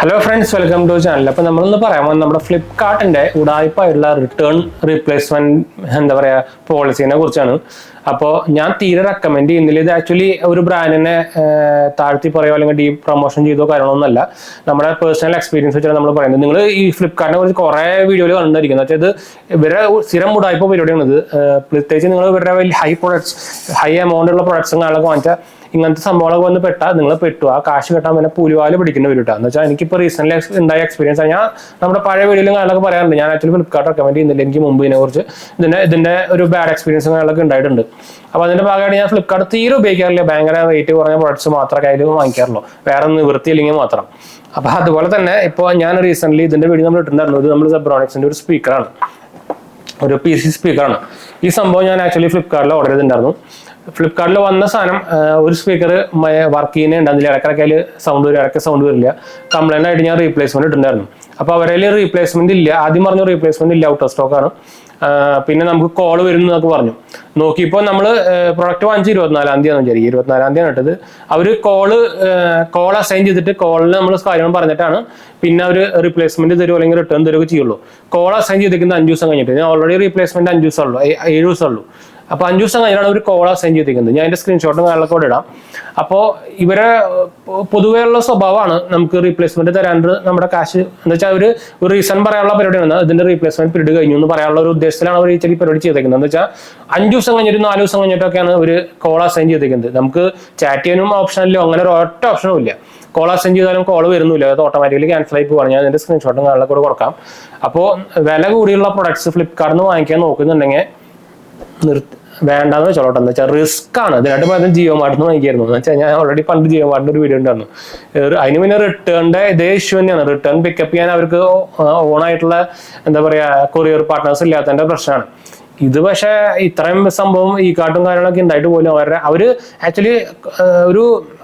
Hello friends, welcome to the channel. Now, we will talk about Flipkart return replacement policy. Now, I recommend actually a brand promotion personal experience. Flipkart high products, high amount of products. ഇങ്ങനത്തെ സംഭവങ്ങളൊക്കെ വന്ന് പെട്ടാൽ നിങ്ങൾ പെട്ടു ആ കാശ് കെട്ടാൻ പിന്നെ പൂലിവാല് പിടിക്കുന്ന വരും എന്ന് വെച്ചാൽ എനിക്കിപ്പോൾ റീസെന്റ് ഉണ്ടായ എക്സ്പീരിയൻസ് ഞാൻ നമ്മുടെ പഴയ വീഡിയോയിലും കാര്യങ്ങളൊക്കെ പറയാറുണ്ട് ഞാൻ ആക്ച്വലി ഫ്ലിപ്കാർട്ട് റെക്കമെൻഡ് ചെയ്യുന്നില്ല എനിക്ക് മുമ്പ് ഇതിനെക്കുറിച്ച് ഇതിന്റെ ഒരു ബാഡ് എക്സ്പീരിയൻസ് കാര്യങ്ങളൊക്കെ ഉണ്ടായിട്ടുണ്ട് അപ്പോൾ അതിന്റെ ഭാഗമായിട്ട് ഞാൻ ഫ്ലിപ്കാർട്ട് തീരെ ഉപയോഗിക്കാറില്ല ഭയങ്കര റേറ്റ് കുറഞ്ഞ പ്രൊഡക്ട്സ് മാത്രമേ കയ്യിൽ വാങ്ങിക്കാറുള്ളൂ വേറെ നിവൃത്തിയില്ലെങ്കിൽ മാത്രം അപ്പോൾ അതുപോലെ തന്നെ ഇപ്പോൾ ഞാൻ റീസെന്റ് ഇതിന്റെ വീഡിയോ നമ്മൾ ഇട്ടിട്ടുണ്ടായിരുന്നു ഇത് നമ്മൾ 𝗵𝗏𝗏 ഒരു സ്പീക്കറാണ് ഒരു PC സ്പീക്കറാണ് ഈ സംഭവം ഞാൻ ആക്ച്വലി ഫ്ലിപ്കാർട്ടിൽ ഓർഡർ ചെയ്തിട്ടുണ്ടായിരുന്നു ഫ്ലിപ്കാർട്ടിൽ വന്ന സാധനം ഒരു സ്പീക്കർ വർക്ക് ചെയ്യുന്നുണ്ടായിരുന്നില്ല ഇടയ്ക്കിടയ്ക്ക് അതിൽ സൗണ്ട് വരും ഇടയ്ക്ക് സൗണ്ട് വരില്ല കംപ്ലൈന്റ് ആയിട്ട് ഞാൻ റീപ്ലേസ്മെന്റ് ഇട്ടിട്ടുണ്ടായിരുന്നു അപ്പോൾ അവരിൽ റീപ്ലേസ്മെന്റ് ഇല്ല ആദ്യം പറഞ്ഞു റീപ്ലേസ്മെന്റ് ഇല്ല ഔട്ട് ഓഫ് സ്റ്റോക്ക് ആണ് പിന്നെ നമുക്ക് കോൾ വരും എന്നൊക്കെ പറഞ്ഞു നോക്കിയപ്പോൾ നമ്മൾ പ്രൊഡക്റ്റ് വാങ്ങിച്ച് 24-ാം തീയതി വിചാരിക്കും 24-ാം തീയതി ഇട്ടത് അവർ കോൾ അസൈൻ ചെയ്തിട്ട് കോളിൽ നമ്മൾ കാര്യങ്ങൾ പറഞ്ഞിട്ടാണ് പിന്നെ അവർ റീപ്ലേസ്മെന്റ് തരുമോ അല്ലെങ്കിൽ റിട്ടേൺ തരുമോ ചെയ്യുള്ളൂ കോൾ അസൈൻ ചെയ്തിരിക്കുന്നത് 5 ദിവസം കഴിഞ്ഞിട്ട് ഞാൻ ഓൾറെഡി റീപ്ലേസ്മെന്റ് 5 ദിവസമുള്ളൂ 7 ദിവസമുള്ളൂ അപ്പോൾ 5 ദിവസം കഴിഞ്ഞാണ് ഒരു കോൾ അസൈൻ ചെയ്തിരിക്കുന്നത് ഞാൻ അതിന്റെ സ്ക്രീൻഷോട്ടും കാര്യങ്ങളൊക്കെ കൂടെ ഇടാം അപ്പോൾ ഇവരെ പൊതുവെയുള്ള സ്വഭാവമാണ് നമുക്ക് റീപ്ലേസ്മെന്റ് തരാണ്ട് നമ്മുടെ കാശ് എന്ന് വെച്ചാൽ ഒരു റീസൺ പറയാനുള്ള പരിപാടിയാണ് ഇതിന്റെ റീപ്ലേസ്മെന്റ് പീരീഡ് കഴിഞ്ഞു എന്ന് പറയാനുള്ള ഒരു ഉദ്ദേശത്തിലാണ് അവർ ഈ പരിപാടി ചെയ്തേക്കുന്നത് എന്ന് വെച്ചാൽ 5 ദിവസം കഴിഞ്ഞിട്ട് 4 ദിവസം കഴിഞ്ഞിട്ടൊക്കെയാണ് ഒരു കോൾ അസൈൻ ചെയ്തിരിക്കുന്നത് നമുക്ക് ചാറ്റ് ചെയ്യാനും ഓപ്ഷനിലോ അങ്ങനെ ഒരു ഒറ്റ ഓപ്ഷനും ഇല്ല കോൾ അസൈൻ ചെയ്താലും കോൾ വരുന്നില്ല അത് ഓട്ടോമാറ്റിക്കലി ക്യാൻസൽ ആയി പോവാണ് ഞാൻ ഇതിന്റെ സ്ക്രീൻഷോട്ടും കാര്യങ്ങളൊക്കെ കൂടെ കൊടുക്കാം അപ്പോൾ വില കൂടിയുള്ള പ്രൊഡക്ട്സ് ഫ്ലിപ്കാർട്ടിൽ നിന്ന് വാങ്ങിക്കാൻ നോക്കുന്നുണ്ടെങ്കിൽ വേണ്ടാന്ന് വെച്ചോട്ടെ എന്ന് വെച്ചാൽ റിസ്ക് ആണ് ഇതിനായിട്ട് പകരം ജിയോമാർട്ടിൽ നിന്ന് വാങ്ങിക്കായിരുന്നു എന്ന് വെച്ചാൽ ഞാൻ ഓൾറെഡി പണ്ട് ജിയോമാർട്ടിന്റെ ഒരു വീഡിയോ ഉണ്ടായിരുന്നു അതിന് പിന്നെ റിട്ടേണിന്റെ ഇതേ ഇഷ്യൂ തന്നെയാണ് റിട്ടേൺ പിക്കപ്പ് ചെയ്യാൻ അവർക്ക് ഓൺ ആയിട്ടുള്ള എന്താ പറയാ കൊറിയർ പാർട്ട്നേഴ്സ് ഇല്ലാത്തതിന്റെ പ്രശ്നമാണ് ഇത് പക്ഷേ ഇത്രയും സംഭവം ഈ കാട്ടും കാര്യങ്ങളൊക്കെ ഉണ്ടായിട്ട് പോലും അവര് ആക്ച്വലി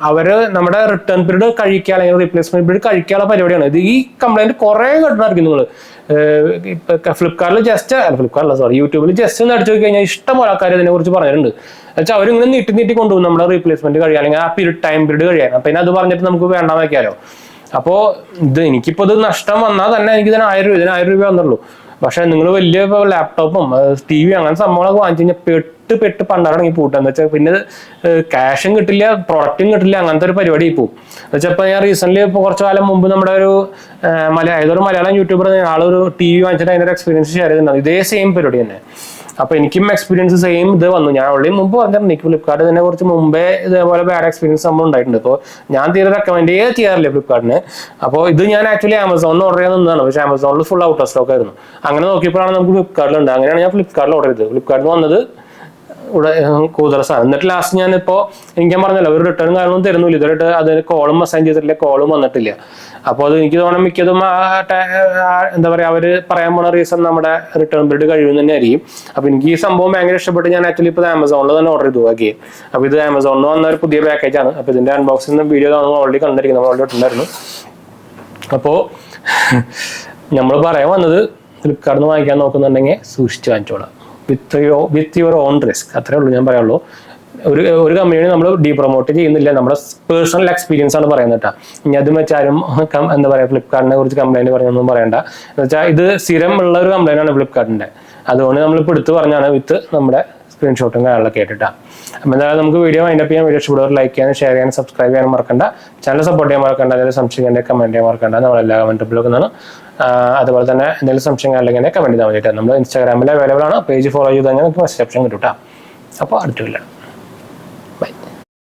അവര് നമ്മുടെ റിട്ടേൺ പീരീഡ് കഴിക്കുക അല്ലെങ്കിൽ റീപ്ലേസ്മെന്റ് പീരീഡ് കഴിക്കാനുള്ള പരിപാടിയാണ് ഇത് ഈ കംപ്ലൈന്റ് കുറെ കേട്ടിട്ടായിരിക്കും നിങ്ങൾ ഫ്ലിപ്കാർട്ടിൽ യൂട്യൂബിൽ ജസ്റ്റ് ഒന്ന് അടിച്ചു നോക്കി കഴിഞ്ഞാൽ ഇഷ്ടംപോലെ ആൾക്കാർ ഇതിനെ കുറിച്ച് പറഞ്ഞിട്ടുണ്ട് എന്നുവെച്ചാൽ അവരിങ്ങനെ നീട്ടി കൊണ്ടുപോകും നമ്മുടെ റീപ്ലേസ്മെന്റ് കഴിയാൻ അല്ലെങ്കിൽ ആ ടൈം പീരീഡ് കഴിയാൻ അപ്പൊ പിന്നെ അത് പറഞ്ഞിട്ട് നമുക്ക് വേണ്ടാന്ന് വെക്കാലോ അപ്പോൾ എനിക്കിപ്പോ ഇത് നഷ്ടം വന്നാൽ തന്നെ എനിക്ക് ഇതിന് 1000 രൂപ വന്നുള്ളൂ പക്ഷെ നിങ്ങൾ വലിയ ലാപ്ടോപ്പും TV അങ്ങനെ സംഭവങ്ങളൊക്കെ വാങ്ങിച്ചു കഴിഞ്ഞാൽ പെട്ട് പണ്ടാറടങ്ങി പൂട്ടെന്ന് വെച്ചാൽ പിന്നെ ക്യാഷും കിട്ടില്ല പ്രൊഡക്റ്റും കിട്ടില്ല അങ്ങനത്തെ ഒരു പരിപാടി പോകും എന്ന് വെച്ചാൽ ഇപ്പൊ ഞാൻ റീസെന്റ് കുറച്ചു കാലം മുമ്പ് നമ്മുടെ ഒരു ഏതൊരു മലയാളം യൂട്യൂബർ ആളൊരു TV വാങ്ങിച്ചിട്ട് അതിന്റെ എക്സ്പീരിയൻസ് ഷെയർ ചെയ്തിട്ടുണ്ടാവും ഇതേ സെയിം പരിപാടി തന്നെ അപ്പൊ എനിക്കും എക്സ്പീരിയൻസ് സെയിം ഇത് വന്നു ഞാൻ ഓൾറെഡി മുമ്പ് പറഞ്ഞിട്ടുണ്ട് എനിക്ക് ഫ്ലിപ്കാർട്ട് ഇതിനെ കുറിച്ച് മുമ്പേ ഇതേപോലെ ബാഡ് എക്സ്പീരിയൻസ് സംഭവം ഉണ്ടായിട്ടുണ്ട് അപ്പോൾ ഞാൻ തീരെ റെക്കമെൻഡ് ചെയ്യാറില്ല ഫ്ലിപ്കാർട്ടിന് അപ്പോൾ ഇത് ഞാൻ ആക്ച്വലി ആമസോണിൽ ഓർഡർ ചെയ്യാൻ നിന്നതാണ് പക്ഷേ ആമസോണിൽ ഫുൾ ഔട്ട് ഓഫ് സ്റ്റോക്ക് ആയിരുന്നു അങ്ങനെ നോക്കിയപ്പോഴാണ് നമുക്ക് ഫ്ലിപ്കാർട്ടിലുണ്ട് അങ്ങനെയാണ് ഞാൻ ഫ്ലിപ്കാർട്ടിൽ ഓർഡർ ചെയ്തത് ഫ്ലിപ്കാർട്ടിൽ വന്നത് ഇവിടെ കൂടുതൽ സാധനം എന്നിട്ട് ലാസ്റ്റ് ഞാനിപ്പോൾ എനിക്ക് ഞാൻ പറഞ്ഞല്ലോ ഒരു റിട്ടേൺ കാര്യമൊന്നും തരുന്നില്ല ഇതുവരെ അതിന് കോളും അസൈൻ ചെയ്തിട്ടില്ല കോളും വന്നിട്ടില്ല അപ്പോൾ അത് എനിക്ക് തോന്നുന്നു മിക്കതും എന്താ പറയുക അവർ പറയാൻ പോണ റീസൺ നമ്മുടെ റിട്ടേൺ പീരീഡ് കഴിയുമെന്ന് തന്നെ ആയിരിക്കും അപ്പോൾ എനിക്ക് ഈ സംഭവം ഭയങ്കര ഇഷ്ടപ്പെട്ട് ഞാൻ ആക്ച്വലി ഇപ്പോൾ ആമസോണിൽ തന്നെ ഓർഡർ ചെയ്തു ഓക്കെ അപ്പോൾ ഇത് ആമസോണിൽ വന്ന ഒരു പുതിയ പാക്കേജാണ് അപ്പോൾ ഇതിന്റെ അൺബോക്സിംഗ് വീഡിയോ നമ്മൾ ഓൾറെഡി കണ്ടിരിക്കും നമ്മൾ ഓൾറെഡി ഇട്ടുണ്ടായിരുന്നു അപ്പോൾ നമ്മൾ പറയാൻ വന്നത് ഫ്ലിപ്കാർട്ടിൽ നിന്ന് വാങ്ങിക്കാൻ നോക്കുന്നുണ്ടെങ്കിൽ സൂക്ഷിച്ച് വാങ്ങിച്ചോളാം വിത്ത് യുവർ ഓൺ റിസ്ക് അത്രേ ഉള്ളൂ ഞാൻ പറയുള്ളൂ ഒരു കമ്പനിയെ നമ്മൾ പ്രൊമോട്ട് ചെയ്യുന്നില്ല നമ്മുടെ പേഴ്സണൽ എക്സ്പീരിയൻസ് ആണ് പറയുന്നത് കേട്ടോ ഇനി അതും വെച്ചാലും എന്താ പറയുക ഫ്ലിപ്കാർട്ടിനെ കുറിച്ച് കംപ്ലൈന്റ് പറഞ്ഞൊന്നും പറയണ്ട എന്ന് വെച്ചാൽ ഇത് സ്ഥിരം ഉള്ള ഒരു കംപ്ലൈന്റ് ആണ് ഫ്ലിപ്കാർട്ടിന്റെ അതുകൊണ്ട് നമ്മളിപ്പോൾ എടുത്ത് പറഞ്ഞാണ് വിത്ത് നമ്മുടെ സ്ക്രീൻഷോട്ടും കാര്യങ്ങളൊക്കെ കേട്ടിട്ടാ അപ്പം എന്തായാലും നമുക്ക് വീഡിയോ വൈൻഡപ്പ് ചെയ്യാൻ വീഡിയോ ഇഷ്ടപ്പെടുന്നവർ ലൈക്ക് ചെയ്യാനും ഷെയർ ചെയ്യാനും സബ്സ്ക്രൈബ് ചെയ്യാനും മറക്കണ്ട ചാനൽ സപ്പോർട്ട് ചെയ്യാൻ മറക്കണ്ട എന്തെങ്കിലും സംശയം കമന്റ് ചെയ്യാൻ മറക്കണ്ട നമ്മളെല്ലാ കമന്റും ആണ് അതുപോലെ തന്നെ എന്തെങ്കിലും സംശയം അല്ലെങ്കിൽ കമന്റ് ചെയ്താൽ വേണ്ടിയിട്ട് നമ്മൾ ഇൻസ്റ്റാഗ്രാമിൽ അവൈലബിൾ ആണ് പേജ് ഫോളോ ചെയ്ത് കഴിഞ്ഞാൽ നമുക്ക് മെസ്സേജ് ഓപ്ഷൻ കിട്ടും കേട്ടോ അപ്പോൾ അടുത്തില്ല